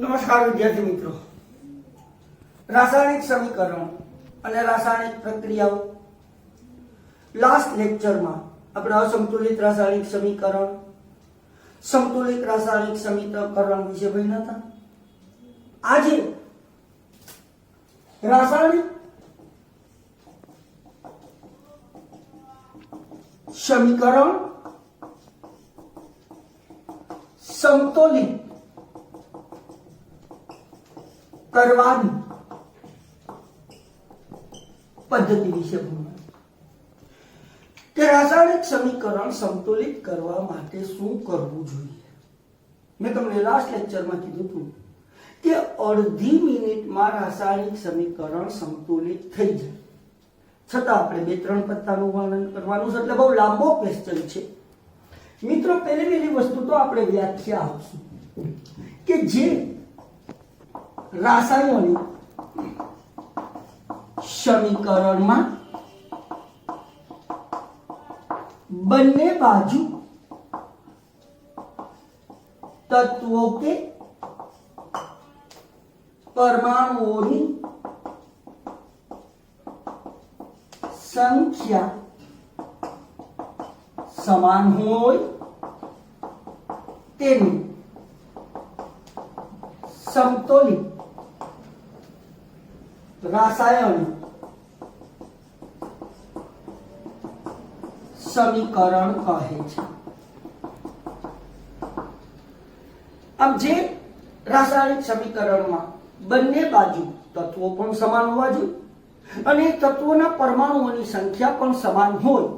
નમસ્કાર વિદ્યાર્થી મિત્રો, રાસાયણિક સમીકરણ અને રાસાયણિક પ્રક્રિયાઓ લાસ્ટ લેક્ચરમાં આપણે અસંતુલિત રાસાયણિક સમીકરણ, સંતુલિત રાસાયણિક સમીકરણ વિશે ભણ્યા હતા. આજે રાસાયણિક સમીકરણ સંતુલિત કરવાની પદ્ધતિ વિશે ભણવાનું કે રાસાયણિક સમીકરણ સંતુલિત કરવા માટે શું કરવું જોઈએ. મેં તમને લાસ્ટ લેક્ચરમાં કીધું હતું કે અડધી મિનિટમાં રાસાયણિક સમીકરણ સંતુલિત થઈ જાય, છતાં આપણે 2-3 પત્તાનું વર્ણન કરવાનું છે, એટલે બહુ લાંબો ક્વેશ્ચન છે મિત્રો. પહેલી વસ્તુ તો આપણે વ્યાખ્યા આપશું કે જે રાસાયણિક સમીકરણમાં બંને બાજુ તત્વો કે પરમાણુઓની સંખ્યા સમાન હોય તેને સમતોલિત રાસાયણિક સમીકરણ કહે છે. આમ જે રાસાયણિક સમીકરણમાં બંને બાજુ તત્વો પણ સમાન હોવા જોઈએ અને તત્વોના પરમાણુઓની સંખ્યા પણ સમાન હોય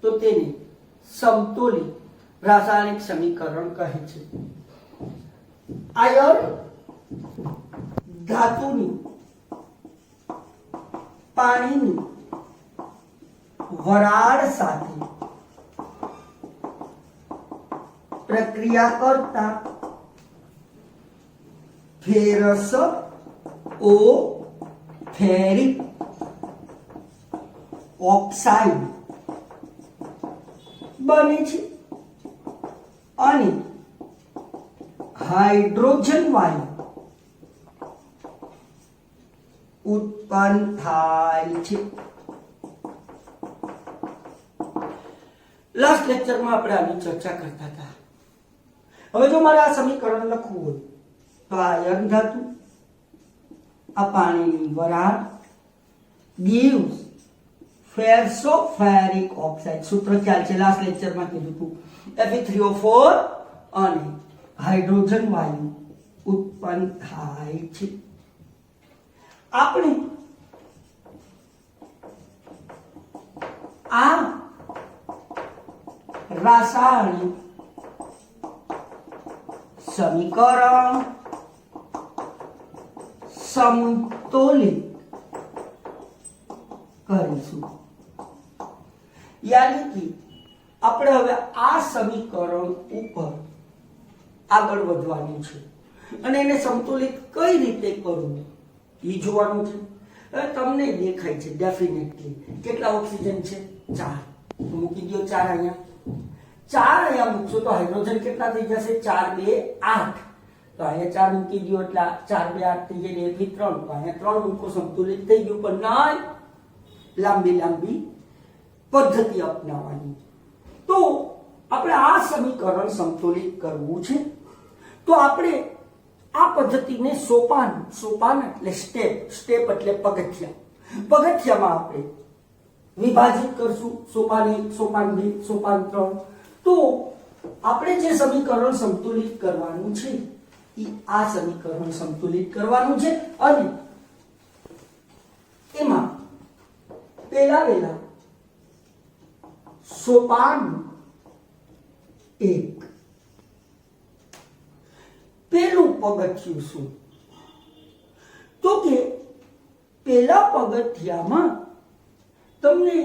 તો તેને સમતોલિત રાસાયણિક સમીકરણ કહે છે. આયર્ન ધાતુની પાણીની વરાળ સાથે પ્રક્રિયા કરતા ફેરસ ઓ ફેરિક ઓક્સાઇડ બને છે અને હાઇડ્રોજન વાયુ ઉત્પન્ન થાય છે. લાસ્ટ લેક્ચરમાં આપણે આની ચર્ચા કરતા હતા. હવે જો મારે આ સમીકરણ લખવું હોય તો આ આયર્ન ધાતુ, આ પાણીની વરાળ gives ફેરસોફેરિક ઓક્સાઇડ. સૂત્ર ખ્યાલ છે, લાસ્ટ લેક્ચરમાં કીધું હતું. Fe3O4 અને હાઇડ્રોજન વાયુ ઉત્પન્ન થાય છે. આપણે આ રાસાયણિક સમીકરણ સમતોલિત કરીશું. યાની કે આપણે હવે આ સમીકરણ ઉપર આગળ વધવાનું છે અને એને સંતુલિત કઈ રીતે કરવું એ જોવાનું છે. તમને દેખાય છે ડેફિનેટલી કેટલા ઓક્સિજન છે? 4. મૂકી દો 4 અહીંયા. 4 અહીંયા મૂકશો તો હાઇડ્રોજન કેટલા થઈ જશે? 4 2 8. તો અહીંયા 4 મૂકી દો એટલે 4 2 8 થઈ જાય. Fe3 તો અહીંયા 3 મૂકો, સંતુલિત થઈ ગયું. પણ ના, લાંબી પદ્ધતિ અપનાવવાની. તો આપણે આ સમીકરણ સંતુલિત કરવું છે તો આપણે આ પદ્ધતિને સોપાન એટલે સ્ટેપ એટલે પગથિયામાં આપણે વિભાજિત કરશું. સોપાન 1, સોપાન 2, સોપાન 3. તો આપણે જે સમીકરણ સંતુલિત કરવાનું છે એ આ સમીકરણ સંતુલિત કરવાનું છે અને એમાં પહેલા સોપાન 1 પેલું પગથિયું શું? તો કે પેલા પગથિયામાં તમને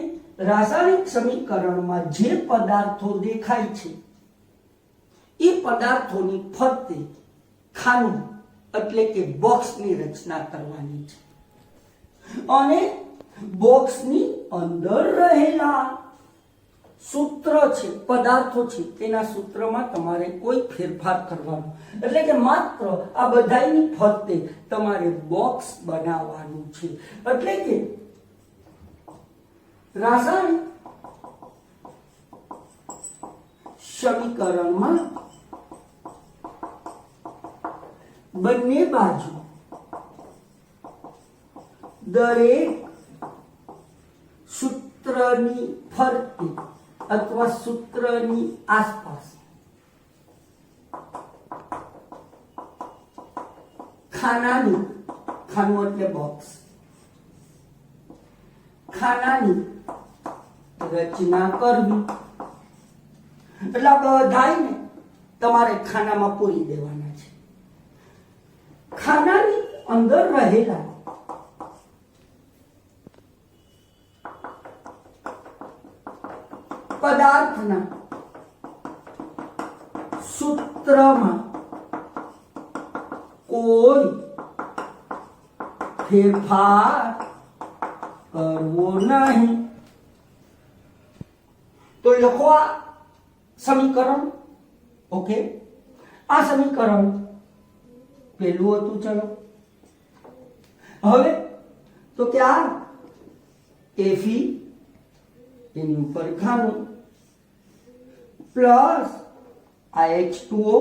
રાસાયણિક સમીકરણમાં જે પદાર્થો દેખાય છે એ પદાર્થોની ફરતે ખાનું એટલે કે બોક્સની રચના કરવાની છે અને બોક્સની અંદર રહેલા સૂત્ર છે, પદાર્થો છે, તેના સૂત્રમાં તમારે કોઈ ફેરફાર કરવાનો, એટલે કે માત્ર આ બધાની ફરતે તમારે બોક્સ બનાવવાનું છે. એટલે કે રાસાયણિક સમીકરણમાં બંને બાજુ દરેક સૂત્રની ફરતે અથવા સૂત્રની આસપાસ ખાનું એટલે બોક્સ, ખાનાની રચના કરવી. એટલે આ બધાને તમારે ખાનામાં પૂરી દેવાના છે. ખાનાની અંદર રહેલા પદાર્થના સૂત્રમાં કોઈ ફેરફાર કરવો નહીં. તો લખો આ સમીકરણ. ઓકે, આ સમીકરણ પેલું હતું. ચલો હવે તો કે આ Fe એની ઉપર ખાનું પ્લસ આ H2O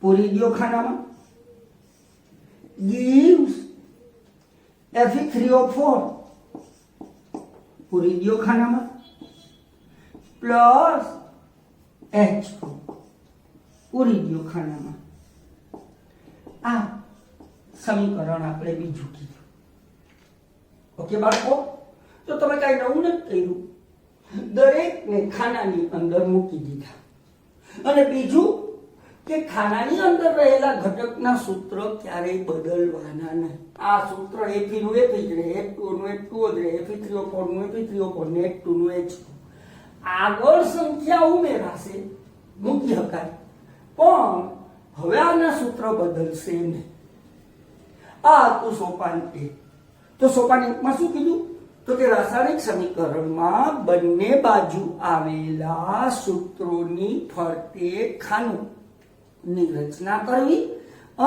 પૂરી દો ખાનામાં, gives Fe3O4 પૂરી દો ખાનામાં, પ્લસ H2 પૂરી દો ખાનામાં. આ સમીકરણ આપણે બીજું કીધું. ઓકે બાળકો, તો તમે કઈ નવું નથી કર્યું, દરેકને ખાનાની અંદર મૂકી દીધા. અને બીજું કે ખાનાની અંદર રહેલા ઘટકના સૂત્ર ક્યારેય બદલવાના નહીં. આ સૂત્ર Fe નું Fe જ રહે, H2O નું H2O જ રહે, Fe3O4 નું Fe3O4 ને H2 નું H2. આગળ સંખ્યા ઉમેરાશે, મૂકી શકાય, પણ હવે આના સૂત્ર બદલશે નહીં. આ તો સોપાન 1. તો સોપાન 1 માં શું કીધું? તો કે રાસાયણિક સમીકરણમાં બંને બાજુ આવેલા સૂત્રોની ફરતે ખાનુંની રચના કરવી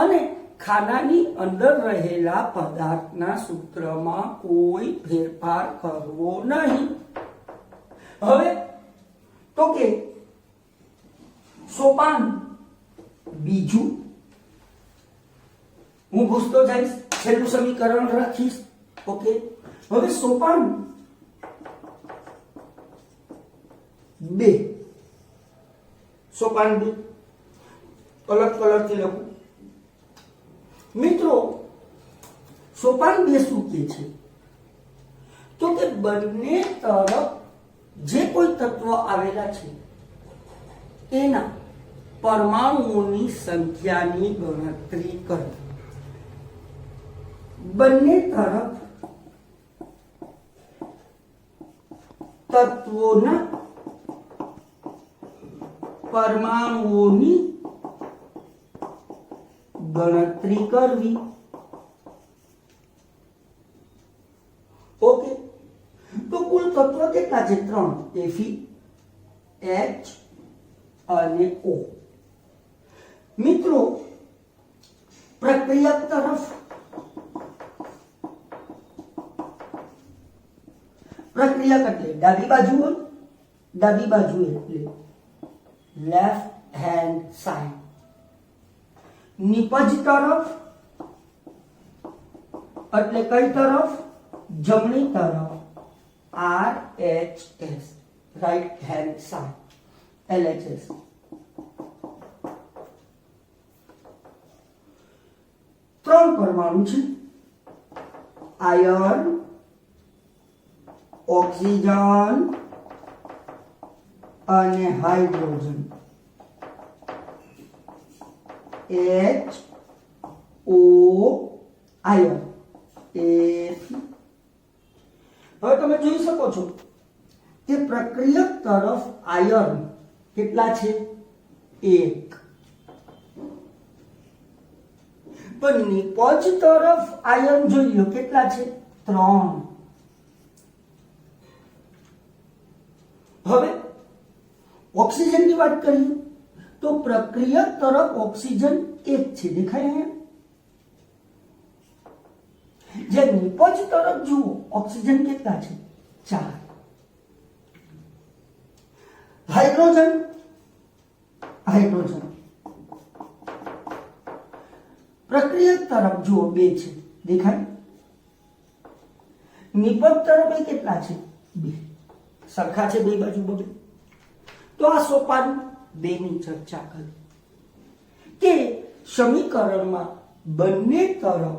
અને ખાનાની અંદર રહેલા પદાર્થના સૂત્રમાં કોઈ ફેરફાર કરવો નહીં. હવે તો કે સોપાન બીજું હું પૂછતો જઈશ, છેલ્લું સમીકરણ રાખીશ. ઓકે, હવે સોપાન 2. સોપાન 2 અલગ કલરથી લખું. મિત્રો, સોપાન 2 શું કહે છે? તો કે બંને તરફ જે કોઈ તત્વ આવેલા છે એના પરમાણુઓની સંખ્યાની ગણતરી કરવી. બંને તરફ તત્વોના પરમાણુઓની ગણતરી કરવી. ઓકે, તો કુલ તત્વ કેટલા છે? 3. Fe, H અને O. મિત્રો, પ્રક્રિયક તરફ પ્રક્રિયક એટલે ડાબી બાજુ હોય, ડાબી બાજુ એટલે લેફ્ટ હેન્ડ સાઈડ. નિપજ તરફ એટલે કઈ તરફ? જમણી તરફ, RHS right hand side, LHS. ત્રણ પરમાણુ છે, આયર્ન, ઓક્સિજન અને હાઇડ્રોજન. HO iron. હવે તમે જોઈ શકો છો કે પ્રક્રિયક તરફ આયર્ન કેટલા છે? 1. પણ નિપજ તરફ આયર્ન જોઈ લો કેટલા છે? 3. હવે ઓક્સિજનની વાત કરીએ તો પ્રક્રિયક તરફ ઓક્સિજન 1 છે, દેખાય અહીંયા? જે નિપજ તરફ જુઓ ઓક્સિજન કેટલા છે? 4. હાઇડ્રોજન પ્રક્રિયક તરફ જુઓ 2 છે, દેખાય? નિપજ તરફ એ કેટલા છે? 2. સરખા છે બે બાજુ બબે. તો આ સોપાન 2 ની ચર્ચા કરી કે સમીકરણમાં બંને તરફ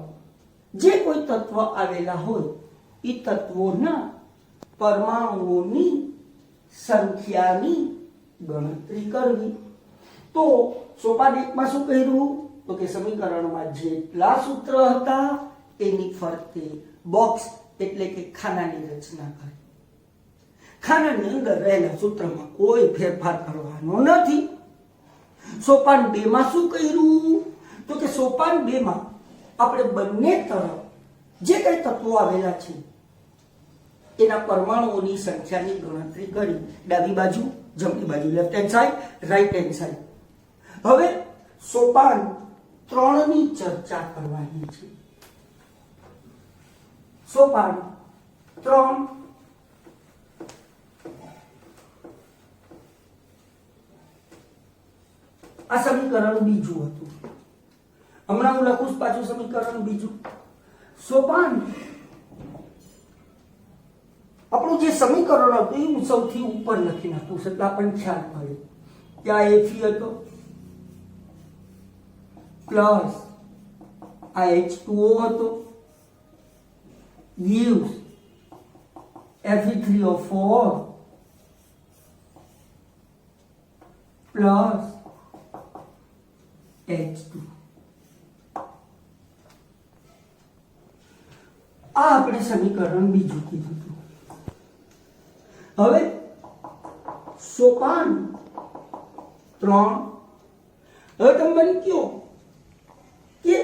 જે કોઈ તત્વ આવેલા હોય એ તત્વોના પરમાણુઓની સંખ્યાની ગણતરી કરવી. તો સોપાન 1 માં શું કર્યું? તો કે સમીકરણમાં જેટલા સૂત્ર હતા એની ફરતે બોક્સ એટલે કે ખાનાની રચના કરી. ખાનાની અંદર રહેલા સૂત્રમાં કોઈ ફેરફાર કરવાનો નથી. સોપાન 2 માં શું કર્યું? તો કે સોપાન 2 માં આપણે બંને તરફ જે કઈ તત્વો આવેલા છે એના પરમાણુઓની સંખ્યાની ગણતરી કરી. ડાબી બાજુ, જમણી બાજુ, left hand side, right hand side. હવે સોપાન 3 ની ચર્ચા કરવાની છે. સોપાન 3 આ સમીકરણ બીજું હતું. હમણાં હું લખું પાછું સમીકરણ બીજું. સોપાન આપણું જે સમીકરણ હતું એ હું સૌથી ઉપર લખી નાખું એટલે આપણને ખ્યાલ પડે. ત્યાં Fe હતો પ્લસ આ H2O હતો gives Fe3O4 પ્લસ H2. આ આપણે સમીકરણ બીજું કીધું હતું. હવે સોપાન 3 હવે તમે મને કહો કે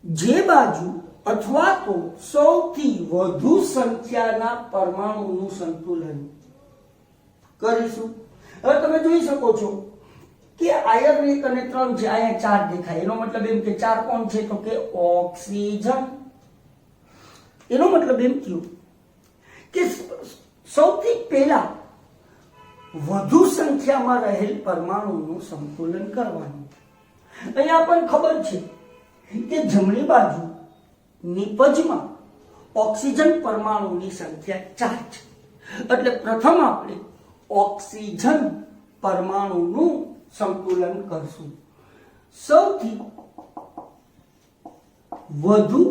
જે બાજુ અથવા તો સૌથી વધુ સંખ્યાના પરમાણુનું સંતુલન કરીશું. હવે તમે જોઈ શકો છો કે આયર્ન 1 અને 3 છે, અહીંયા 4 દેખાય. એનો મતલબ એમ કે 4 કોણ છે? તો કે ઓક્સિજન. એનો મતલબ એમ થયું કે સૌથી પહેલા વધુ સંખ્યામાં રહેલ પરમાણુનું સંતુલન કરવાનું. અહીંયા પણ ખબર છે કે જમણી બાજુ નિપજમાં ઓક્સિજન પરમાણુની સંખ્યા 4 છે. એટલે પ્રથમ આપણે ઓક્સિજન પરમાણુનું સંતુલન કરશું. સૌથી વધુ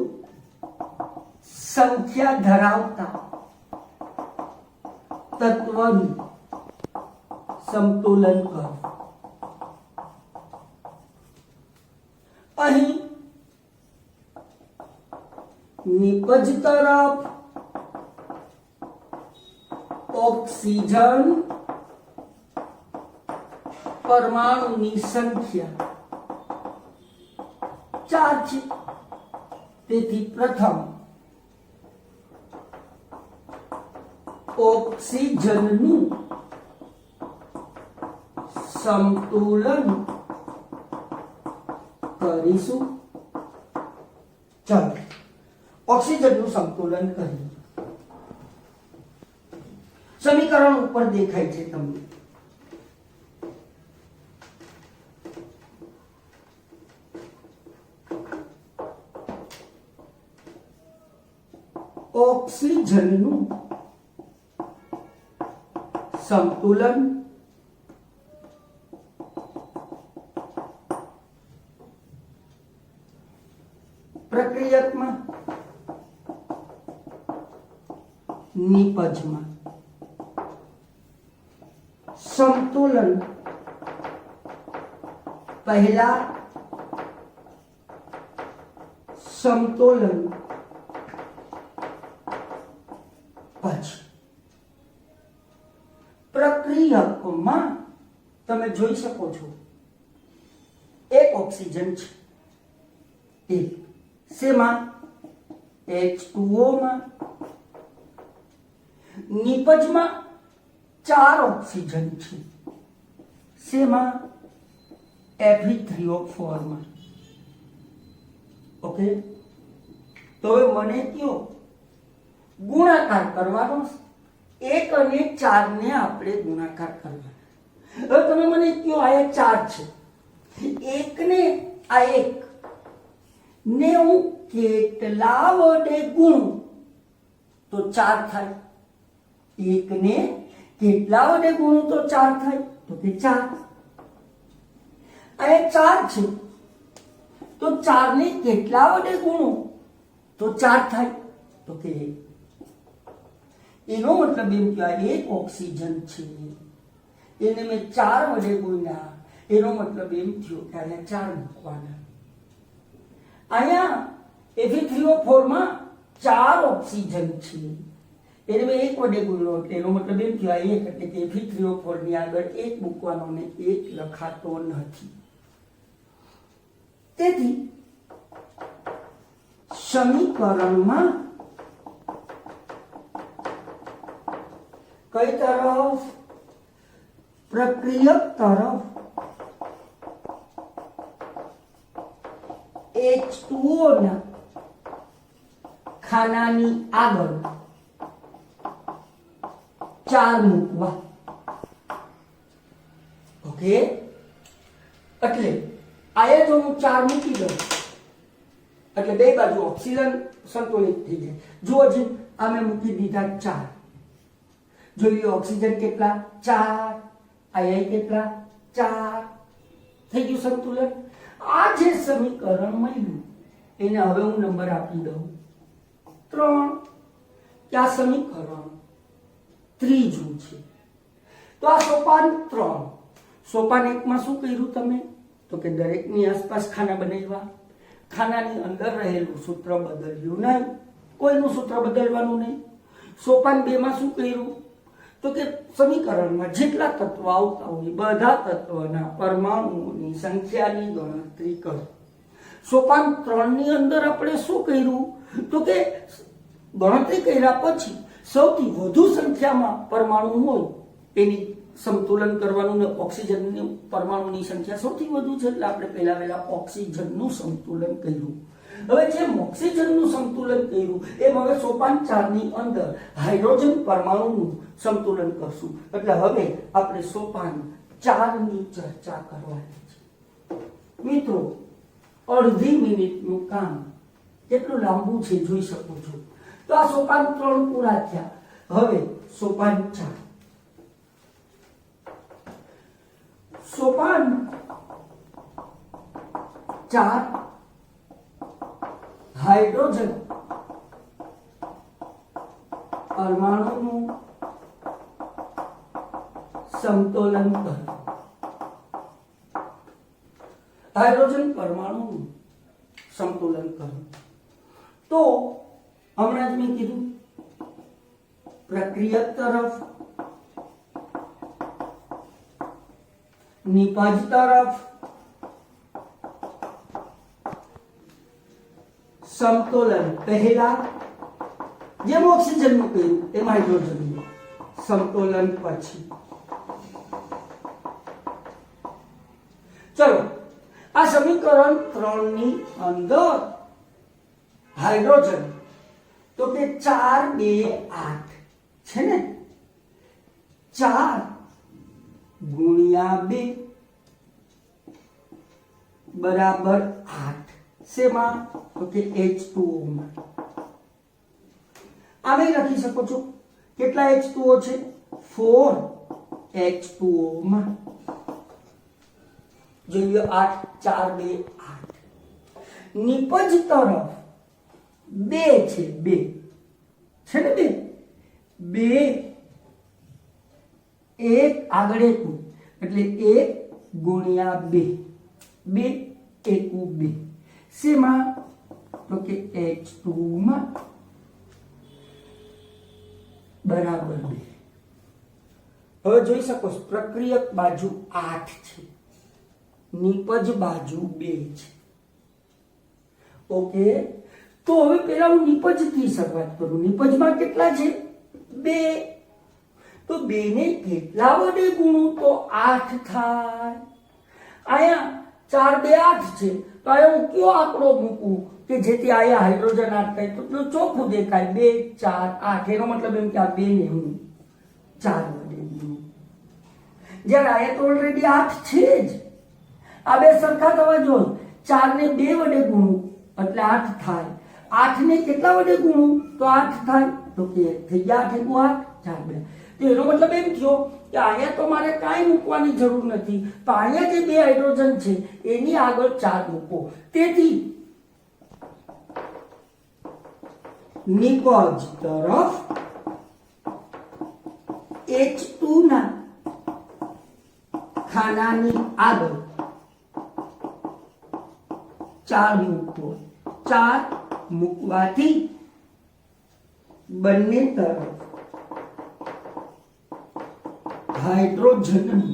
સંખ્યા ધરાવતા તત્વનું સંતુલન કરો. અહીં નિપજ તરફ ઓક્સિજન પરમાણુની સંખ્યા 4 છે. તેથી પ્રથમ ઓક્સિજનનું સંતુલન કરીશું. ચાલો ઓક્સિજનનું સંતુલન કરીએ. સમીકરણ ઉપર દેખાય છે તમને. ઓક્સિજનનું સંતુલન પ્રક્રિયકમાં નિપજમાં સંતુલન પહેલા સંતુલન પછી. પ્રક્રિયકમાં તમે જોઈ શકો છો એક ઓક્સિજન છે, એક શેમાં? H2O માં. નિપજમાં 4 ઓક્સિજન છે શેમાં Fe3O4 માં ઓકે તો હવે મને કયો ગુણાકાર કરવાનો 1 અને 4 ને આપણે ગુણાકાર કરવાનો હવે તમે મને કયો આ 4 છે 1 ને આ 1 ને હું કેટલા વડે ગુણું તો 4 થાય 1 ને કેટલા વડે ગુણું તો 4 થાય તો કે 4 આ 4 છે તો 4 ને કેટલા વડે ગુણું તો 4 થાય તો કે 1 એનો મતલબ એમ કે આ 1 ઓક્સિજન છે એને મેં 4 વડે ગુણ્યા એનો મતલબ એમ થયો કે આને 4 મૂકવાના અહીંયા Fe3O4 માં 4 ઓક્સિજન છે એને મેં 1 વડે ગુણ્યો એટલે એનો મતલબ એમ થયો આ 1 એટલે કે Fe3O4 ની આગળ 1 મૂકવાનો ને 1 લખાતો નથી તેથી સમીકરણમાં કઈ તરફ પ્રક્રિયક તરફ H2O ના ખાનાની આગળ 4 મૂકવા ઓકે એટલે આયા જો હું 4 મૂકી દઉં એટલે બે બાજુ ઓક્સિજન સંતુલિત થઈ જાય જો હજી આમે મૂકી દીધા 4 જોઈએ ઓક્સિજન કેટલા 4 આયા કેટલા 4 થઈ ગયું સંતુલન આ જે સમીકરણ મળ્યું એને હવે હું નંબર આપી દઉં 3 કે આ સમીકરણ ત્રીજું છે તો આ સોપાન 3 સોપાન 1 માં શું કર્યું તમે તો કે દરેકની આસપાસ ખાના બનાવ્યા ખાનાની અંદર રહેલું સૂત્ર બદલ્યું નહીં કોઈનું સૂત્ર બદલવાનું નહીં સોપાન 2 માં શું કર્યું તો કે સમીકરણમાં જેટલા તત્વો આવતા હોય બધા તત્વના પરમાણુઓની સંખ્યાની ગણતરી કરો સોપાન 3 ની અંદર આપણે શું કર્યું તો કે ગણતરી કર્યા પછી સૌથી વધુ સંખ્યામાં પરમાણુ હોય એની સંતુલન કરવાનું ને ઓક્સિજનની પરમાણુની સંખ્યા સૌથી વધુ છે એટલે આપણે પહેલા ઓક્સિજનનું સંતુલન કર્યું હવે જેમ ઓક્સિજનનું સંતુલન કર્યું એમ હવે સોપાન 4 ની અંદર હાઇડ્રોજન પરમાણુનું સંતુલન કરશું એટલે હવે આપણે સોપાન 4 ની ચર્ચા કરવાની છે મિત્રો અડધી મિનિટનું કામ કેટલું લાંબુ છે જોઈ શકો છો તો આ સોપાન 3 પૂરા થયા હવે સોપાન 4 સોપાન 4 હાઇડ્રોજન પરમાણુનું સંતુલન કરો હાઇડ્રોજન પરમાણુનું સંતુલન કરો તો હમણાં જ મેં કીધું પ્રક્રિયક તરફ નિપજ તરફ સમતોલન પહેલા જેમ ઓક્સિજન નું કર્યું એમ હાઇડ્રોજન નું સમતોલન પછી ચલો આ સમીકરણ 3 ની અંદર હાઇડ્રોજન તો કે 4 2 8 છે ને 4 ગુણ્યા 2 બરાબર 8 શેમાં તો કે H2O માં આમે લખી શકો છો કેટલા H2O છે 4 H2O માં જોઈએ 8 4 2 8 નિપજ તરફ 2 છે 2 છે ને 2 એક આગળ એક એટલે 1 ગુણ્યા 2 2 1 2 શેમાં તો કે H2 માં બરાબર 2 હવે જોઈ શકો પ્રક્રિયક બાજુ 8 છે નિપજ બાજુ 2 છે ઓકે તો હવે પહેલા હું નિપજ થી શરૂઆત કરું નિપજમાં કેટલા છે 2 તો તો 2 ને કેટલા વડે ગુણું તો 8 થાય। અહીંયા 4 2 8 છે, તો અહીંયા હું કયો આંકડો મૂકું કે જેથી અહીંયા હાઇડ્રોજન 8 થાય તો ચોખ્ખું દેખાય 2 4 8। એનો મતલબ એમ કે આ 2 ને હું 4 વડે ગુણું। જ્યારે અહીંયા તો ઓલરેડી 8 છે જ, આ બે સરખા થવા જોઈએ। 4 ને 2 વડે ગુણું એટલે 8 થાય। 8 ને કેટલા વડે ગુણું તો 8 થાય, તો કે થઈ ગયા 8 × 8 4 2। તો એનો મતલબ એમ થયો કે અહીંયા તો મારે કાંઈ મૂકવાની જરૂર નથી, તો અહીંયા જે 2 હાઇડ્રોજન છે એની આગળ 4 મૂકો। તેથી નિપજ તરફ H2 ના ખાનાની આગળ 4 મૂકો। 4 મૂકવાથી બંને તરફ હાઇડ્રોજનનું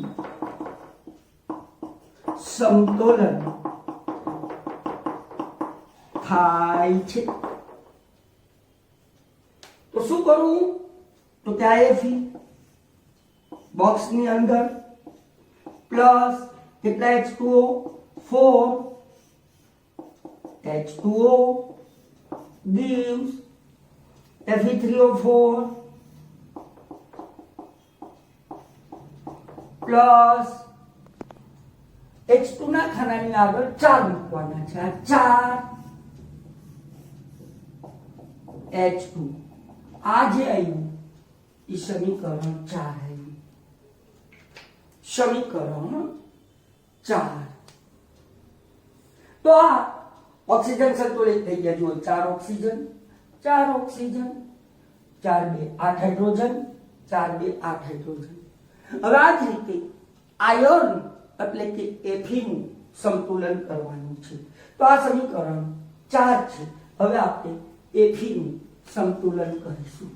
સમતોલન થાય છે। તો શું કરું તો કે આ Fe બોક્સની અંદર પ્લસ કેટલા H2O 4 H2O gives Fe3O4 plus H2 ના ખાનાની આગળ 4 મૂકવાના છે। આ 4 H2 આ જે આવ્યું એ સમીકરણ 4 આવ્યું। સમીકરણ 4 તો આ ઓક્સિજન સંતુલિત થઈ ગયા। જો 4 ઓક્સિજન 4 ઓક્સિજન 4 2 8 હાઇડ્રોજન 4 2 8 હાઇડ્રોજન। હવે આ જ રીતે આયર્ન એટલે કે Fe નું સંતુલન કરવાનું છે। તો આ સમીકરણ 4 છે। હવે આપણે Fe નું સંતુલન કરીશું।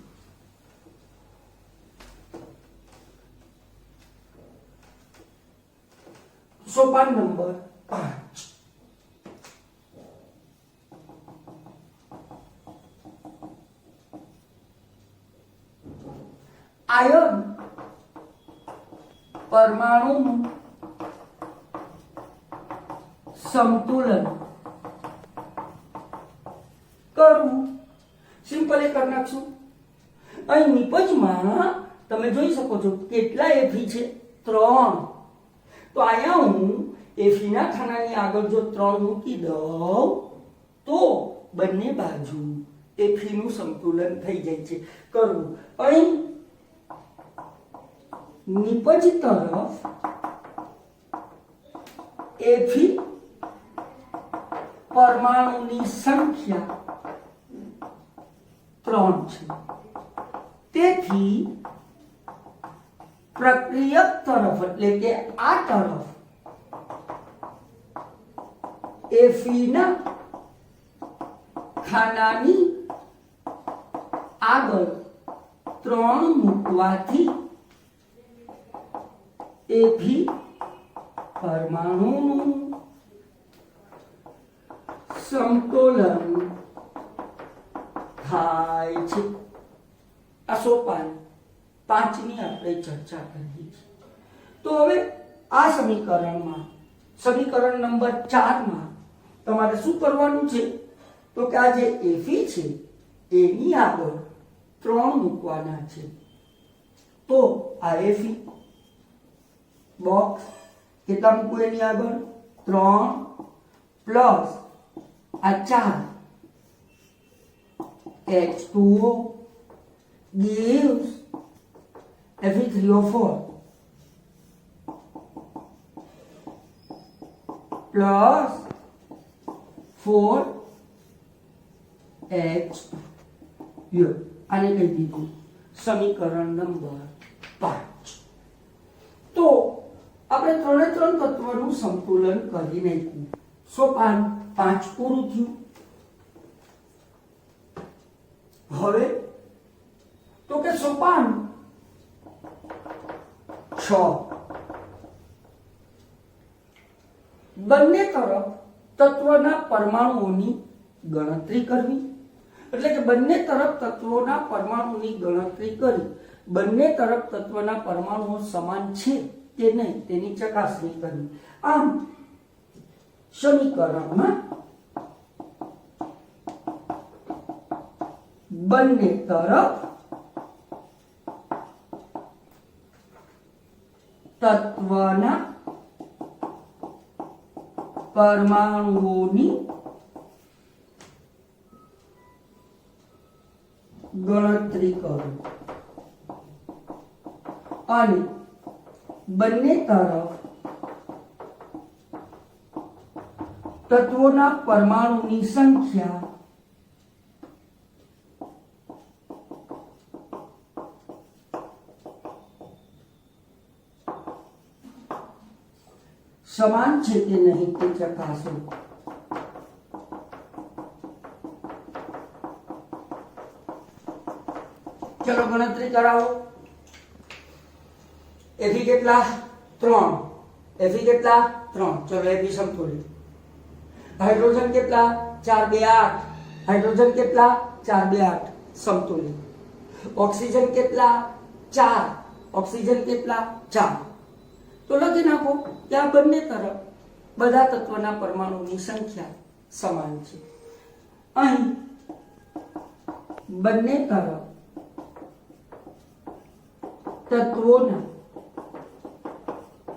સોપાન નંબર 5 આયર્ન પરમાણુનું સંતુલન કરવું। સિમ્પલ કરી નાખશું। અહીં નિપજમાં તમે જોઈ શકો છો કેટલા Fe છે 3। તો અહીંયા હું Fe ના ખાનાની આગળ જો 3 મૂકી દઉં તો બંને બાજુ Fe નું સંતુલન થઈ જાય છે। કરવું અહીં નિપજ તરફ Fe પરમાણુની સંખ્યા 3 છે। તેથી પ્રક્રિયક તરફ એટલે કે આ તરફ Fe ના ખાનાની આગળ 3 મૂકવાથી Fe પરમાણુનું સમતોલન થાય છે। આ સોપાન 5 ની આપણે ચર્ચા કરી છે। તો હવે આ સમીકરણમાં સમીકરણ નંબર 4 માં તમારે શું કરવાનું છે તો કે આ જે Fe છે એની આગળ 3 મૂકવાના છે। તો આ Fe બોક્સ કેટલા મૂકવું એની આગળ 3 પ્લસ આ 4 H2O gives Fe3O4 plus 4 H આને કહી દીધું સમીકરણ નંબર 5। તો આપણે 3 તત્વનું સંતુલન કરી નાખ્યું। સોપાન 5 પૂરું થયું। હવે તો કે સોપાન 6 બંને તરફ તત્વના પરમાણુઓની ગણતરી કરવી। એટલે કે બંને તરફ તત્વોના પરમાણુની ગણતરી કરી બંને તરફ તત્વના પરમાણુઓ સમાન છે કે નહીં તેની ચકાસણી કરવી. આમ સમીકરણમાં બંને તરફ તત્વના પરમાણુઓની ગણતરી કરો અને બંને તરફ તત્વોના પરમાણુની સંખ્યા સમાન છે કે નહીં તે ચકાસો. ચલો ગણતરી કરાવો. એફી કેટલા? 3. એફી કેટલા? 3. ચલો એફી સમતુલિત. હાઇડ્રોજન કેટલા? 4 2 8. હાઇડ્રોજન કેટલા? 4 2 8 સમતુલિત. ઓક્સિજન કેટલા? 4. ઓક્સિજન કેટલા? 4. તો લખી નાખો કે આ બંને તરફ બધા તત્વના પરમાણુની સંખ્યા સમાન છે. અહીં બંને તરફ તત્વોના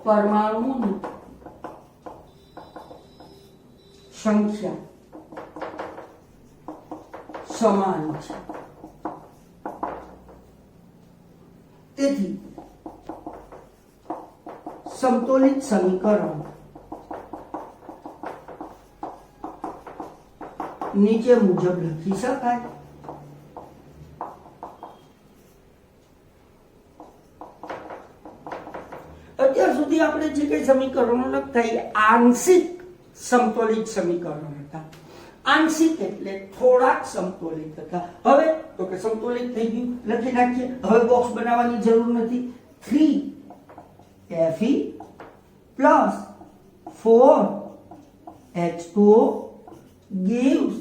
પરમાણુની સંખ્યા સમાન છે. તેથી સમતોલિત સમીકરણ નીચે મુજબ લખી શકાય. અત્યાર સુધી આપણે જે કઈ સમીકરણો લખતા એ આંશિક સમતોલિત સમીકરણો હતા. આંશિક એટલે થોડાક સમતોલિત હતા. હવે તો કે સમતોલિત થઈ ગયું, લખી નાખીએ. હવે બોક્સ બનાવવાની જરૂર નથી. 3 Fe plus 4 H2O gives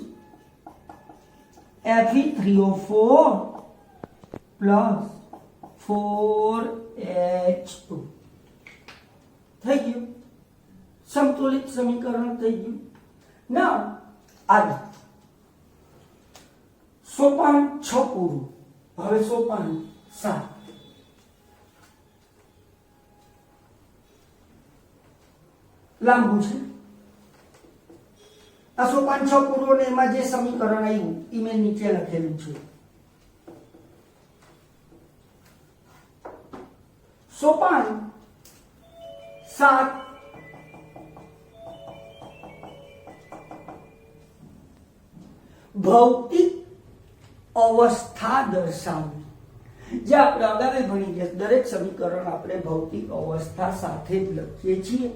Fe3O4 plus 4H2. થઈ ગયું, સમતુલિત સમીકરણ થઈ ગયું. ના આજે સોપાન 6 પૂરું. હવે સોપાન 7. લાંબુ છે આ સોપાન 6 પૂરું ને એમાં જે સમીકરણ આવ્યું એ મેં નીચે લખેલું છે. સોપાન 7 ભૌતિક અવસ્થા દર્શાવવી. જે આપણે અગાઉ ભણી ગયા, દરેક સમીકરણ આપણે ભૌતિક અવસ્થા સાથે જ લખીએ છીએ.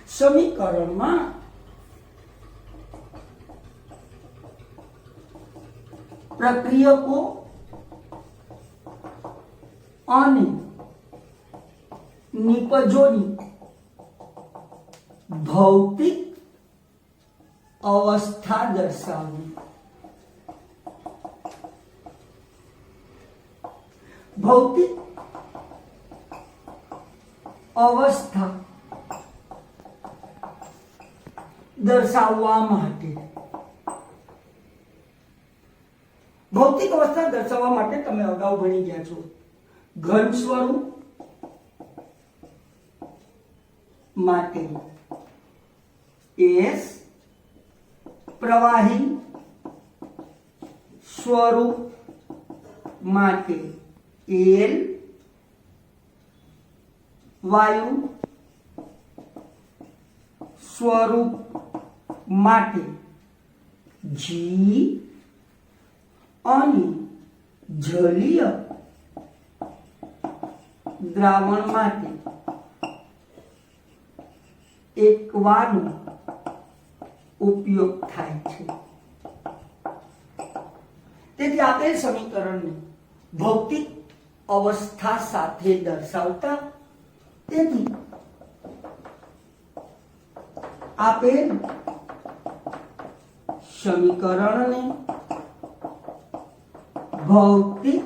સમીકરણમાં પ્રક્રિયકો અને નિપજોની ભૌતિક અવસ્થા દર્શાવવી. ભૌતિક અવસ્થા દર્શાવવા માટે ભૌતિક અવસ્થા દર્શાવવા માટે તમે અગાઉ ભણી ગયા છો. ઘન સ્વરૂપ માટે S, પ્રવાહી સ્વરૂપ માટે L, વાયુ સ્વરૂપ માટે G અને જલીય દ્રાવણ માટે એકવાનો ઉપયોગ થાય છે. તેથી આપેલ સમીકરણને ભૌતિક અવસ્થા સાથે દર્શાવતા, તેથી આપેલ સમીકરણને ભૌતિક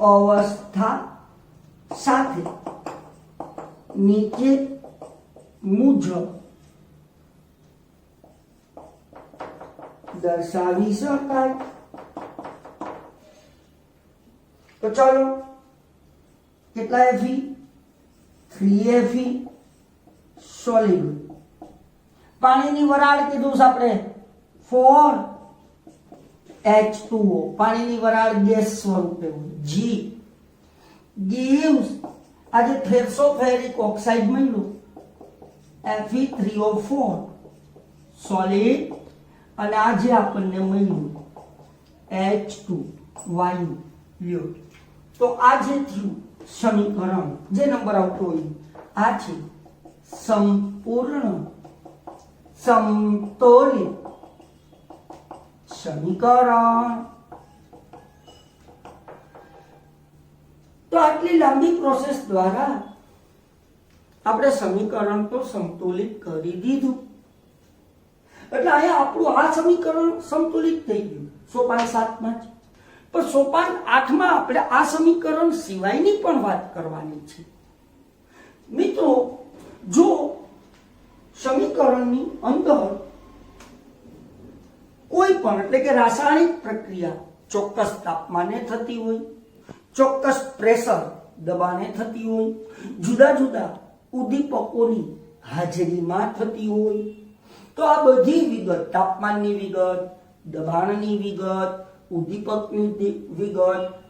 અવસ્થા સાથે નીચે મુજબ દર્શાવી શકાય. તો ચાલો કેટલા Fe? 3Fe solid. પાણીની વરાળ કીધું છે આપણે 4H2O. પાણીની વરાળ ગેસ સ્વરૂપે હોય. G gives આજે ફેરસોફેરિક ઓક્સાઇડ મળ્યું Fe3O4 સોલિડ, અને આજે આપણને મળ્યું H2 વાયુ લ્યો. તો આ જે થયું સમીકરણ જે નંબર આવતો હોય આ છે સંપૂર્ણ સમતોલિત સમીકરણ. તો આટલી લાંબી પ્રોસેસ દ્વારા આપણે સમીકરણ તો સંતુલિત કરી દીધું. એટલે અહીંયા આપણું આ સમીકરણ સંતુલિત થઈ ગયું સોપાન 7 માં જ. પણ સોપાન 8 માં આપણે આ સમીકરણ સિવાયની પણ વાત કરવાની છે. મિત્રો, જો સમીકરણની અંદર કોઈ પણ એટલે કે રાસાયણિક પ્રક્રિયા ચોક્કસ તાપમાને થતી હોય, ચોક્કસ પ્રેશર દબાણે થતી હોય, જુદા જુદા ઉદ્દીપકોની હાજરીમાં થતી હોય, તો આ બધી વિગત, તાપમાનની વિગત, દબાણની વિગત, ઉદ્દીપકની વિગત,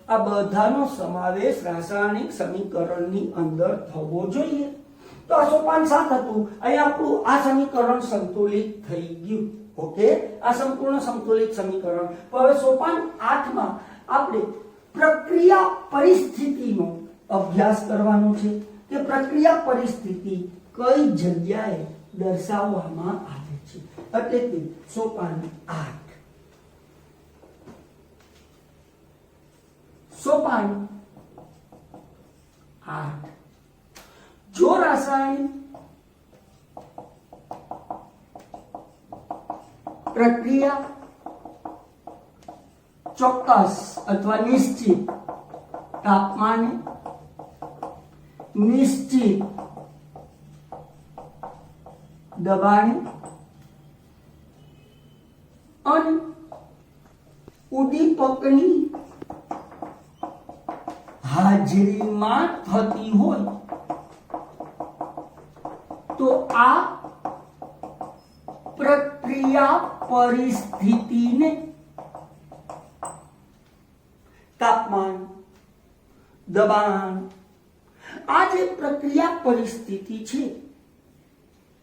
આ બધાનો સમાવેશ રાસાયણિક સમીકરણની અંદર થવો જોઈએ. તો આ સોપાન 7 હતું. અહીંયા આપણું આ સમીકરણ સંતુલિત થઈ ગયું. ઓકે, આ સંપૂર્ણ સંતુલિત સમીકરણ. હવે સોપાન 8 માં આપણે પ્રક્રિયા પરિસ્થિતિનો અભ્યાસ કરવાનો છે કે પ્રક્રિયા પરિસ્થિતિ કઈ જગ્યાએ દર્શાવવામાં આવે છે. એટલે કે સોપાન 8. સોપાન 8. જો રાસાયણિક પ્રક્રિયા ચોક્કસ અથવા નિશ્ચિત તાપમાને, નિશ્ચિત દબાણે અને ઉદ્દીપકની હાજરીમાં થતી હોય તો આ પ્રક્રિયા પરિસ્થિતિને તાપમાન, દબાણ, આ જે પ્રક્રિયા પરિસ્થિતિ છે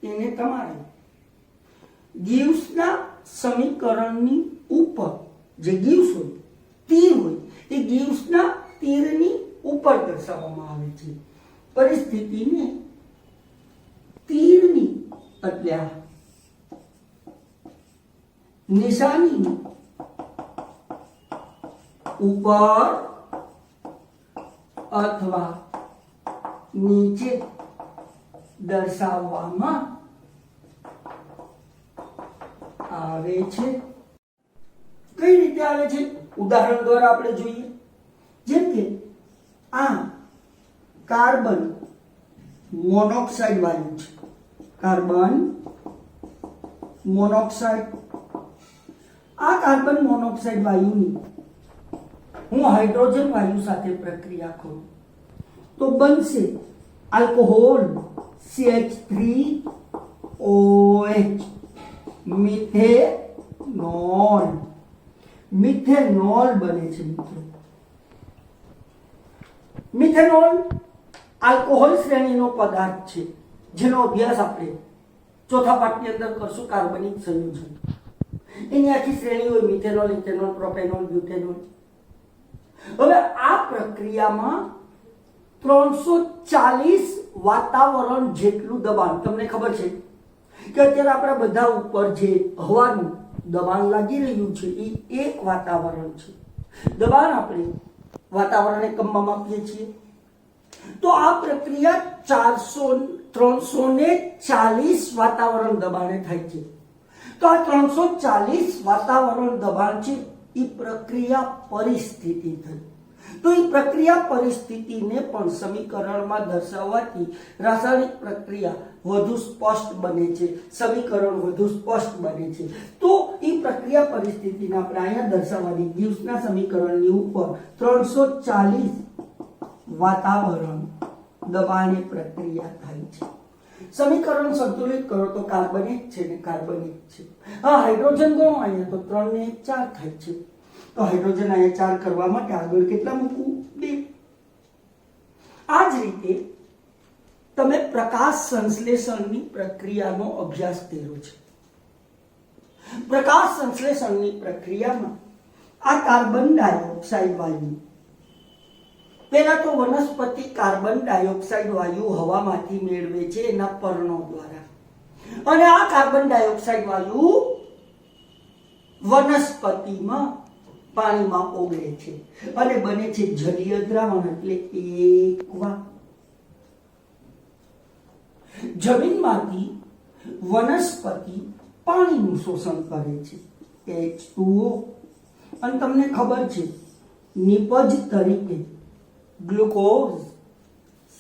એને તમારે ગિવ્સના સમીકરણની ઉપર જે ગિવ્સ હોય, તીર હોય, એ ગિવ્સના તીરની ઉપર દર્શાવવામાં આવે છે. પરિસ્થિતિને તીરની એટલે નિશાની ઉપર અથવા નીચે દર્શાવવામાં આવે છે. કઈ રીતે આવે છે ઉદાહરણ દ્વારા આપણે જોઈએ. જેમ કે આ કાર્બન મોનોક્સાઇડ વાયુ છે. Carbon monoxide. આ કાર્બન મોનોક્સાઇડ વાયુની હું હાઇડ્રોજન વાયુ સાથે પ્રક્રિયા કરું તો બનશે આલ્કોહોલ CH3OH મિથેનોલ. મિથેનોલ બને છે મિત્રો. મિથેનોલ આલ્કોહોલ શ્રેણીનો પદાર્થ છે જેનો અભ્યાસ આપણે ચોથા પાઠની અંદર કરશું. કાર્બનિક સંયોજન એની આખી શ્રેણી હોય મિથેનોલ, ઇથેનોલ, પ્રોપેનોલ, બ્યુટેનોલ. હવે આ પ્રક્રિયામાં 340 વાતાવરણ જેટલું દબાણ, તમને ખબર છે કે અત્યારે આપણા બધા ઉપર જે હવાનું દબાણ લાગી રહ્યું છે એ એક વાતાવરણ છે. દબાણ આપણે વાતાવરણ એકમમાં માપીએ છીએ. તો આ પ્રક્રિયા 340 વાતાવરણ દબાણે થાય છે. તો આ 340 વાતાવરણ દબાણ છે એ પ્રક્રિયા પરિસ્થિતિ થઈ. તો એ પ્રક્રિયા પરિસ્થિતિને પણ સમીકરણમાં દર્શાવવાથી રાસાયણિક પ્રક્રિયા વધુ સ્પષ્ટ બને છે, સમીકરણ વધુ સ્પષ્ટ બને છે. તો એ પ્રક્રિયા પરિસ્થિતિને આપણે અહીંયા દર્શાવવાની ગિબ્સના સમીકરણની ઉપર 340 વાતાવરણ દબાણે પ્રક્રિયા થાય છે. સમીકરણ સંતુલિત કરો તો કાર્બનિક છે ને કાર્બનિક છે. હા, હાઇડ્રોજન ગણો અહીંયા તો 3 ને 1 4 થાય છે. તો હાઇડ્રોજન અહીંયા 4 કરવા માટે આગળ કેટલા મૂકવું? 2. આ જ રીતે તમે પ્રકાશ સંશ્લેષણની પ્રક્રિયાનો અભ્યાસ કર્યો છે. પ્રકાશ સંશ્લેષણની પ્રક્રિયામાં આ કાર્બન ડાયોક્સાઇડ વાયુ, પહેલા તો વનસ્પતિ કાર્બન ડાયોક્સાઇડ વાયુ હવામાંથી મેળવે છે એના પર્ણો દ્વારા, અને આ કાર્બન ડાયોક્સાઇડ વાયુ વનસ્પતિમાં પાણીમાં ઓગળે છે અને બને છે જલીય દ્રાવણ એટલે એક્વા. જમીનમાંથી વનસ્પતિ પાણીનું શોષણ કરે છે H2O, અને તમને ખબર છે નિપજ તરીકે ગ્લુકોઝ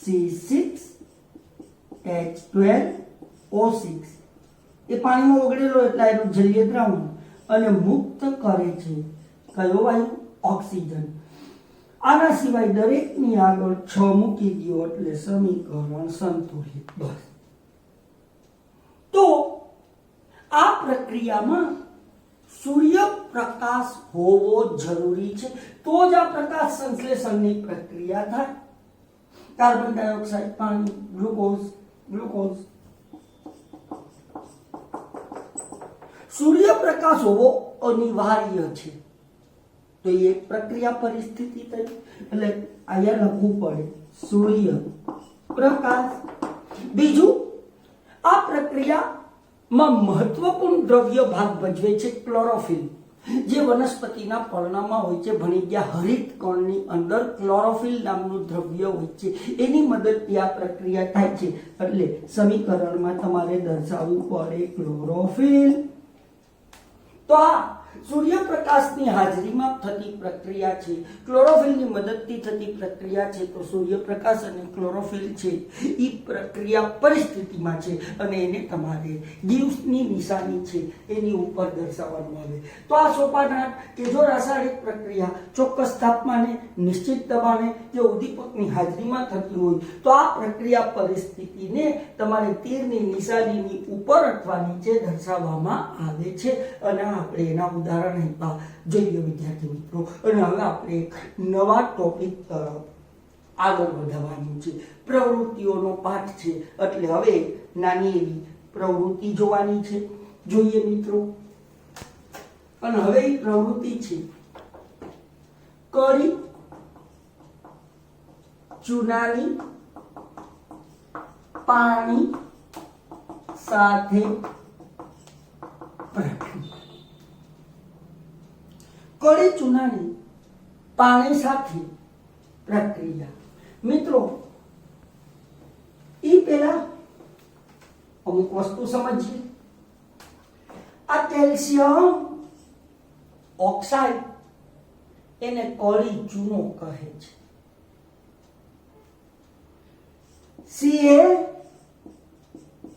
C6H12O6 એ પાણીમાં ઓગળેલો એટલે એનું જલીય દ્રાવણ અને મુક્ત કરે છે કયો વાયુ? ઓક્સિજન. આના સિવાય દરેકની આગળ 6 મૂકી દો એટલે સમીકરણ સંતુલિત. બસ. તો આ પ્રક્રિયામાં સૂર્યપ્રકાશ હોવો જરૂરી છે, તો જ આ પ્રકાશ સંશ્લેષણની પ્રક્રિયા થાય. કાર્બન ડાયોક્સાઇડ, પાણી, ગ્લુકોઝ. સૂર્યપ્રકાશ હોવો અનિવાર્ય છે. તો એ પ્રક્રિયા પરિસ્થિતિ થઈ, એટલે અહીંયા લખવું પડે સૂર્ય પ્રકાશ. બીજું, આ પ્રક્રિયામાં મહત્વપૂર્ણ દ્રવ્ય ભાગ ભજવે છે ક્લોરોફિલ, જે વનસ્પતિના પર્ણમાં હોય છે. ભણી ગયા હરિત કણની અંદર ક્લોરોફિલ નામનું દ્રવ્ય હોય છે, એની મદદથી આ પ્રક્રિયા થાય છે. એટલે સમીકરણમાં તમારે દર્શાવવું પડે ક્લોરોફિલ. તો આ સૂર્યપ્રકાશની હાજરીમાં થતી પ્રક્રિયા છે, ક્લોરોફિલની મદદથી થતી પ્રક્રિયા છે. તો સૂર્યપ્રકાશ અને ક્લોરોફિલ છે એ પ્રક્રિયા પરિસ્થિતિમાં છે, અને એને તમારે ગિબ્સની નિશાની છે એની ઉપર દર્શાવવાનું આવે. તો આ સોપાનાર કે જો રાસાયણિક પ્રક્રિયા ચોક્કસ તાપમાને, નિશ્ચિત દબાણે કે ઉદ્દીપકની હાજરીમાં થતી હોય તો આ પ્રક્રિયા પરિસ્થિતિને તમારે તીરની નિશાનીની ઉપર અથવા નીચે દર્શાવવામાં આવે છે. અને આપણે એના ઉદાહરણ જોઈએ વિદ્યાર્થી મિત્રો. અને હવે આપણે એક નવા ટોપિક તરફ આગળ વધવાનું છે. પ્રવૃત્તિઓનો પાઠ છે, એટલે હવે નાની એવી પ્રવૃત્તિ જોવાની છે. જોઈએ મિત્રો. અને હવે એ પ્રવૃત્તિ છે કળી ચૂનાની પાણી સાથે પ્રક્રિયા. કળી ચૂનાની પાણી સાથે પ્રક્રિયા. મિત્રો, એ પહેલા અમુક વસ્તુ સમજીએ. આ કેલ્શિયમ ઓક્સાઇડ એને કળી ચૂનો કહે છે.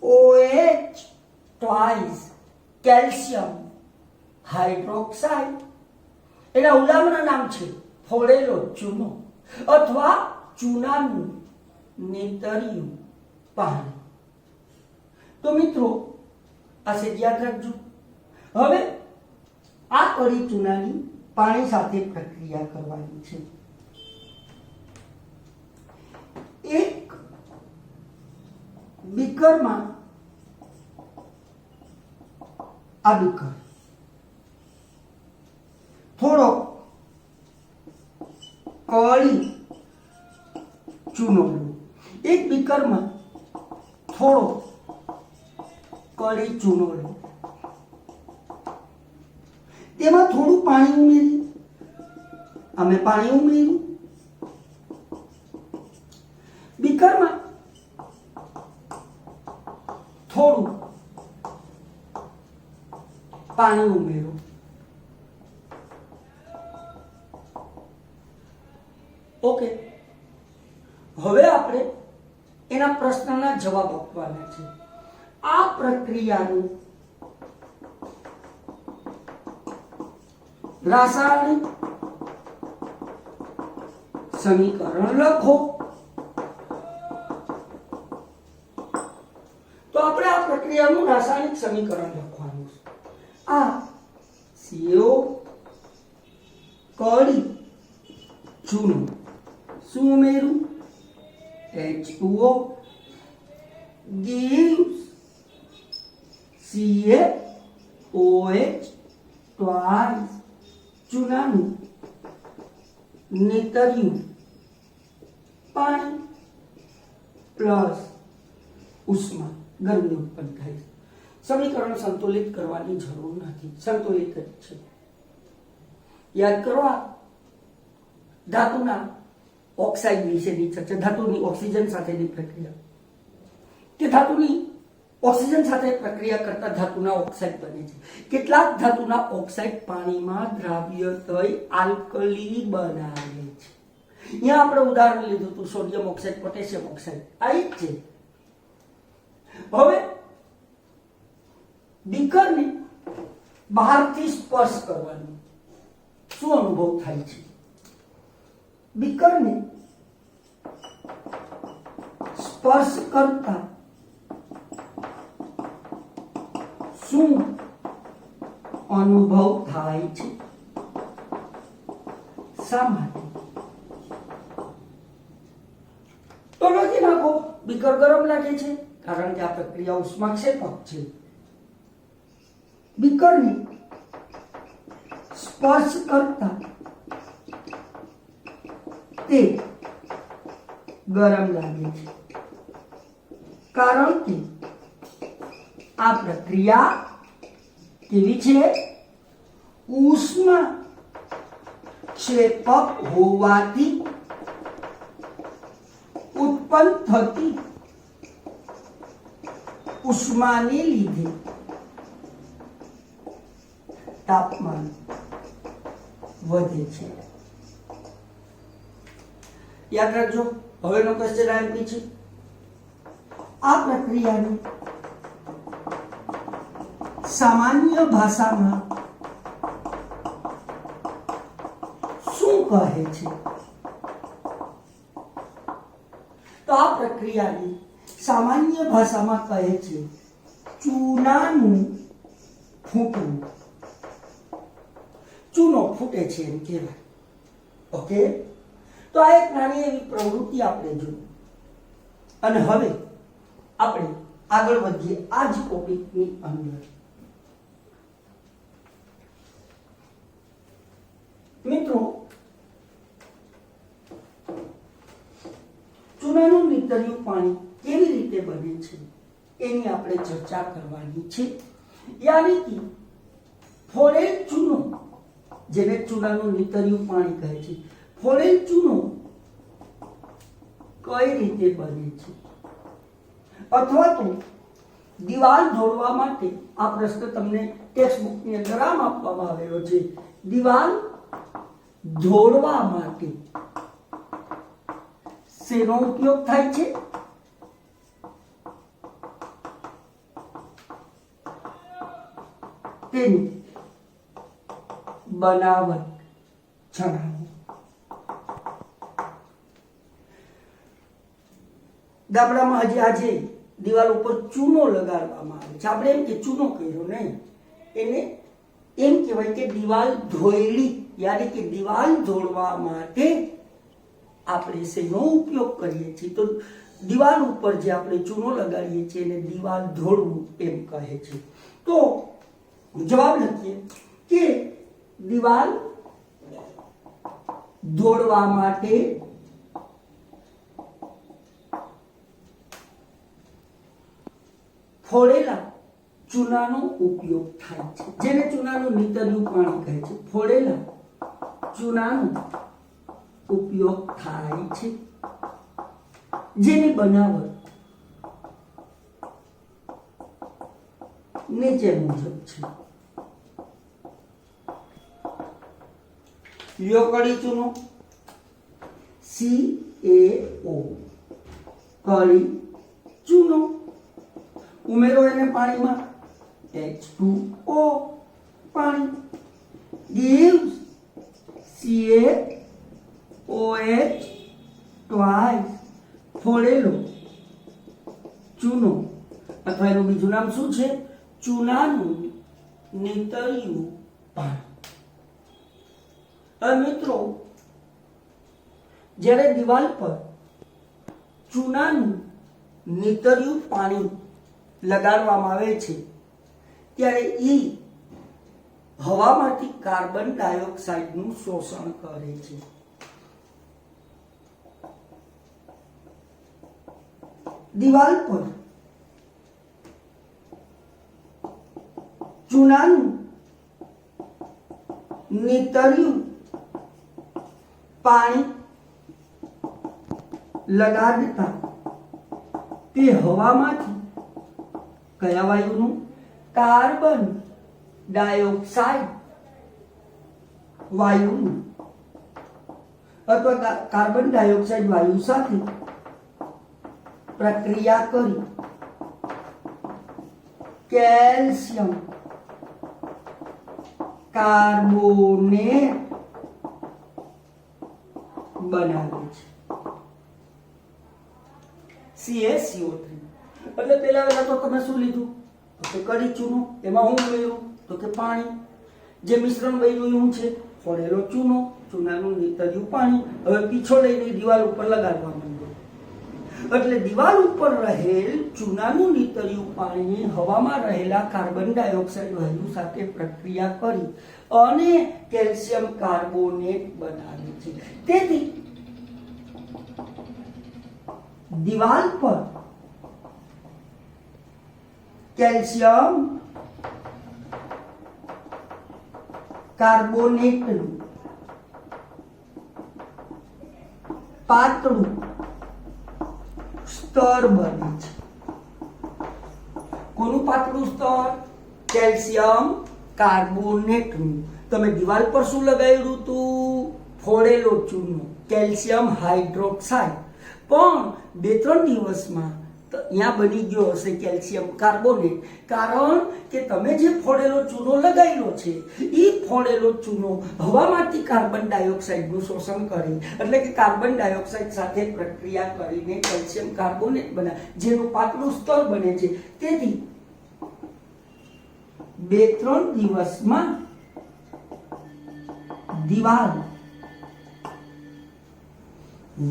CaOH twice કેલ્શિયમ હાઇડ્રોક્સાઇડ એના ઉલામણા નામ છે ફોડેલો ચૂનો અથવા ચૂનાનું નેતરિયું પાણી. તો મિત્રો આ સેજ યાદ રાખજો. હવે આ કળી ચૂનાની પાણી સાથે પ્રક્રિયા કરવાની છે. એક બીકરમાં આ બીકર થોડો કળી ચૂનો લો. એક બીકરમાં થોડો કળી ચૂનો લો. તેમાં થોડું પાણી ઉમેરી. અમે પાણી ઉમેર્યું. બીકરમાં થોડું પાણી ઉમેરો. હવે આપણે એના પ્રશ્નના જવાબ આપવાના છે. આ પ્રક્રિયાનું રાસાયણિક સમીકરણ લખો. તો આપણે આ પ્રક્રિયાનું રાસાયણિક સમીકરણ લખવાનું છે. આ CO કળી ચૂનો શું ઉમેરું? H2O gives CaOH twice. ચૂનાનું નેતર્યું પાણી પ્લસ ઉષ્મા ગરમી ઉત્પન્ન થાય. સમીકરણ સંતુલિત કરવાની જરૂર નથી, સંતુલિત જ છે. યાદ કરવા ધાતુના ઓક્સાઇડ વિશેની ચર્ચા, ધાતુની ઓક્સિજન સાથેની પ્રક્રિયા કે ધાતુની ઓક્સિજન સાથે પ્રક્રિયા કરતા ધાતુના ઓક્સાઇડ બને છે. કેટલાક ધાતુના ઓક્સાઇડ પાણીમાં દ્રાવ્ય થઈ આલ્કલી બનાવે છે. અહીંયા આપણે ઉદાહરણ લીધું હતું સોડિયમ ઓક્સાઇડ, પોટેશિયમ ઓક્સાઇડ, આ જ છે. હવે બીકરને બહારથી સ્પર્શ કરવાનું શું અનુભવ થાય છે? બીકરને સ્પર્શ કરતા શું અનુભવ થાય છે? શા માટે? તો લખી નાખો. બીકર ગરમ લાગે છે કારણ કે આ પ્રક્રિયા ઉષ્માક્ષેપક છે. બીકરને સ્પર્શ કરતા તે ગરમ લાગે છે કારણ કે આ પ્રક્રિયા કેવી છે? ઉષ્મા ક્ષેપક હોવાથી ઉત્પન્ન થતી ઉષ્માને લીધે તાપમાન વધે છે. યાદ રાખજો. હવેનો ક્વેશ્ચન આઈએમપી છે. આ પ્રક્રિયાને સામાન્ય ભાષામાં શું કહે છે? તો આ પ્રક્રિયાને સામાન્ય ભાષામાં કહે છે ચૂનાનું ફૂટવું. ચૂનો ફૂટે છે એમ કહેવાય. ઓકે, તો આ એક નાની એવી પ્રવૃત્તિ આપણે જોઈ. અને હવે આપણે આગળ વધીએ આ જ ટોપિકની અંદર. મિત્રો, ચૂનાનું નીતર્યું પાણી કેવી રીતે બને છે એની આપણે ચર્ચા કરવાની છે. યાની કે ફોડેલ ચૂનો, જેને ચૂનાનું નીતર્યું પાણી કહે છે, ફોડેલ ચૂનો કઈ રીતે બને છે, અથવા તો દિવાલ દોરવા માટે આ પ્રશ્ન તમને ટેક્સ્ટ બુકની અંદર આમ આપવામાં આવેલો છે. દિવાલ દોરવા માટે શેનો ઉપયોગ થાય છે? તેની બનાવટ જણાવો. ગામડામાં હજી આજે દિવાલ ઉપર ચૂનો લગાડવામાં આવે છે. આપણે એમ કે ચૂનો કર્યો નહીં, એને એમ કહેવાય કે દિવાલ ધોયડી, યાની કે દિવાલ ધોળવા માટે આપણે શેનો ઉપયોગ કરીએ છીએ? તો દિવાલ ઉપર જે આપણે ચૂનો લગાડીએ છીએ એને દિવાલ ધોળવું એમ કહે છે. તો જવાબ લખીએ કે દિવાલ ધોળવા માટે ફોડેલા ચૂનાનો ઉપયોગ થાય છે, જેને ચૂનાનું નીતર્યું પાણી કહે છે. ફોડેલા ચૂનાનો ઉપયોગ થાય છે, જેની બનાવટ નીચે મુજબ છે. લ્યો કડી ચૂનો CaO કળી ચૂનો ઉમેરો એને પાણીમાં H2O પાણી gives CaOH twice ફોડેલો ચૂનો અથવા એનું બીજું નામ શું છે ચૂનાનું નીતર્યું પાણી મિત્રો જ્યારે દિવાલ પર ચૂનાનું નીતર્યું પાણી લગાડવામાં આવે છે ત્યારે એ હવામાંથી કાર્બન ડાયોક્સાઇડનું શોષણ કરે છે દિવાલ પર ચૂનાનું નીતર્યું પાણી લગાડતા તે હવામાંથી કયા વાયુનું કાર્બન ડાયોક્સાઇડ વાયુનું અથવા કાર્બન ડાયોક્સાઇડ વાયુ સાથે પ્રક્રિયા કરી કેલ્શિયમ કાર્બોનેટ બનાવે છે CaCO3 એટલે પહેલા તો તમે શું લીધું તો કે કળી ચૂનો એમાં હું ઉમેર્યું તો કે પાણી જે મિશ્રણ બન્યું એવું છે ફોડેલો ચૂનો ચૂનાનું નીતર્યું પાણી હવે પીછો લઈને દિવાલ ઉપર લગાડવા માંડ્યો એટલે દિવાલ ઉપર રહેલ ચૂનાનું નીતર્યું પાણી હવામાં રહેલા કાર્બન ડાયોક્સાઇડ વાયુ સાથે પ્રક્રિયા કરી અને કેલ્શિયમ કાર્બોનેટ બનાવે છે તેથી દિવાલ પર કેલ્શિયમ કાર્બોનેટનું પાતળું સ્તર બને છે કોનું પાતળું સ્તર કેલ્શિયમ કાર્બોનેટનું તમે દિવાલ પર શું લગાવ્યું હતું ફોડેલો ચૂનો કેલ્શિયમ હાઇડ્રોક્સાઇડ પણ 2-3 દિવસમાં અહીંયા બની ગયો હશે કેલ્શિયમ કાર્બોનેટ કારણ કે તમે જે ફોડેલો ચૂનો લગાવેલો છે એ ફોડેલો ચૂનો હવામાંથી કાર્બન ડાયોક્સાઇડનું શોષણ કરે એટલે કે કાર્બન ડાયોક્સાઇડ સાથે પ્રક્રિયા કરીને કેલ્શિયમ કાર્બોનેટ બનાવે જેનું પાતળું સ્તર બને છે તેથી 2-3 દિવસમાં દિવાલ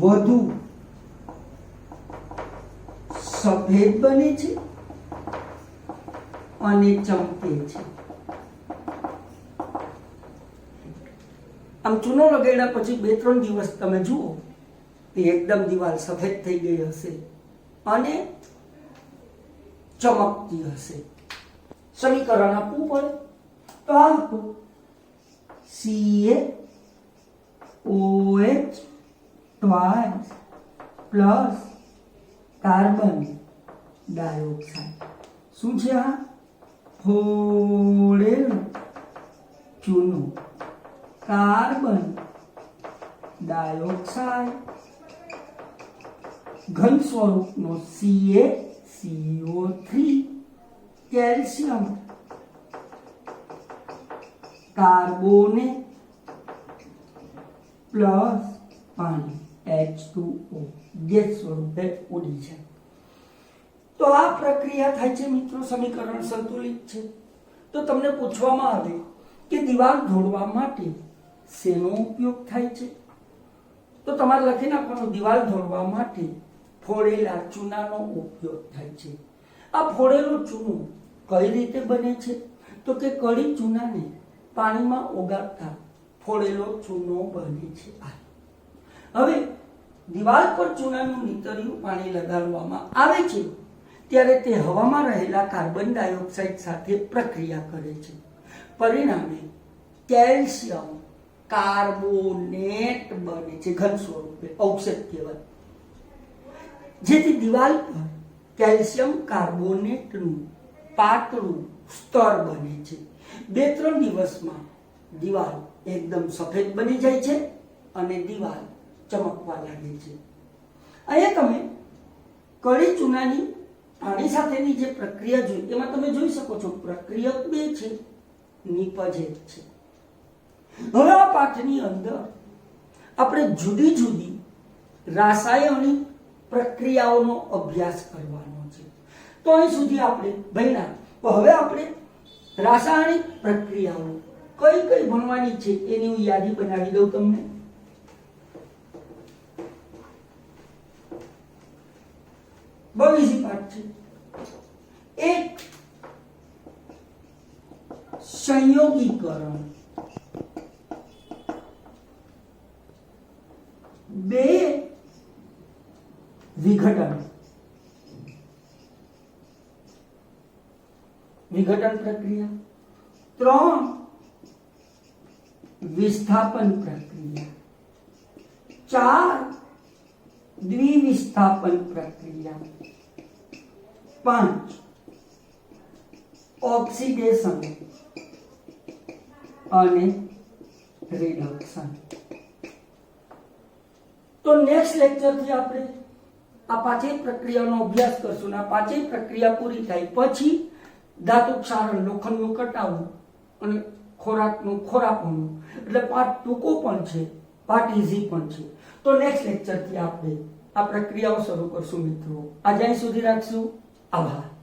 વધુ સફેદ બને છે અને ચમકે છે આમ ચૂનો લગાડ્યા પછી 2-3 દિવસ તમે જુઓ તો એકદમ દિવાલ સફેદ થઈ ગઈ હશે અને ચમકતી હશે સમીકરણ આપવું પડે તો આપો CaOH twice plus carbon dioxide શું છે આ ફોડેલું ચૂનો કાર્બન ડાયોક્સાઇડ ઘન સ્વરૂપનો CaCO3 કેલ્શિયમ કાર્બોનેટ પ્લસ પાણી H2O ગેસ સ્વરૂપે ઉડી છે તો આ પ્રક્રિયા થાય છે મિત્રો સમીકરણ સંતુલિત છે તો તમને પૂછવામાં આવે કે દીવાલ જોડવા માટે શેનો ઉપયોગ થાય છે તો તમારે લખી નાખવાનું દીવાલ જોડવા માટે ફોડેલા ચૂનાનો ઉપયોગ થાય છે આ ફોડેલું ચૂનું કઈ રીતે બને છે તો કે કળી ચૂનાને પાણીમાં ઓગાળતા ફોડેલો ચૂનો બને છે હવે દિવાલ પર ચૂનાનું નીતર્યું પાણી લગાડવામાં આવે છે ત્યારે તે હવામાં રહેલા કાર્બન ડાયોક્સાઇડ સાથે પ્રક્રિયા કરે છે પરિણામે કેલ્શિયમ કાર્બોનેટ બને છે ઘન સ્વરૂપે ઔષધ કહેવાય જેથી દિવાલ પર કેલ્શિયમ કાર્બોનેટનું પાતળું સ્તર બને છે 2-3 દિવસમાં દિવાલ એકદમ સફેદ બની જાય છે અને દિવાલ ચમકવા લાગે છે અહીંયા તમે કળી ચૂનાની પાણી સાથેની જે પ્રક્રિયા જોઈ એમાં તમે જોઈ શકો છો પ્રક્રિયક બે છે, નિપજે છે. હવે આ પાઠની અંદર આપણે જુદી જુદી રાસાયણિક પ્રક્રિયાઓનો અભ્યાસ કરવાનો છે. તો અહીં સુધી આપણે ભણ્યા. તો હવે આપણે રાસાયણિક પ્રક્રિયાઓ કઈ કઈ ભણવાની છે એની હું યાદી બનાવી દઉં તમને. બહુ ઈઝી પાઠ છે. એક, સંયોગીકરણ. બે, વિઘટન. વિઘટન પ્રક્રિયા. ત્રણ, વિસ્થાપન પ્રક્રિયા. ચાર, દ્વિવિસ્થાપન પ્રક્રિયા. પાંચ, ઓક્સિડેશન અને રિડક્શન. તો નેક્સ્ટ લેક્ચર થી આપણે આ પાંચેય પ્રક્રિયાનો અભ્યાસ કરશું. આ પાંચેય પ્રક્રિયા પૂરી થાય પછી ધાતુ ક્ષારણ, લોખંડનું કટાવું અને ખોરાકનું ખોરાકનું, એટલે પાઠ ટૂંકો પણ છે, પાઠ ઈઝી પણ છે. તો નેક્સ્ટ લેક્ચર થી આપણે આ પ્રક્રિયાઓ શરૂ કરશું મિત્રો. આજે અહીં સુધી રાખશું. આભાર.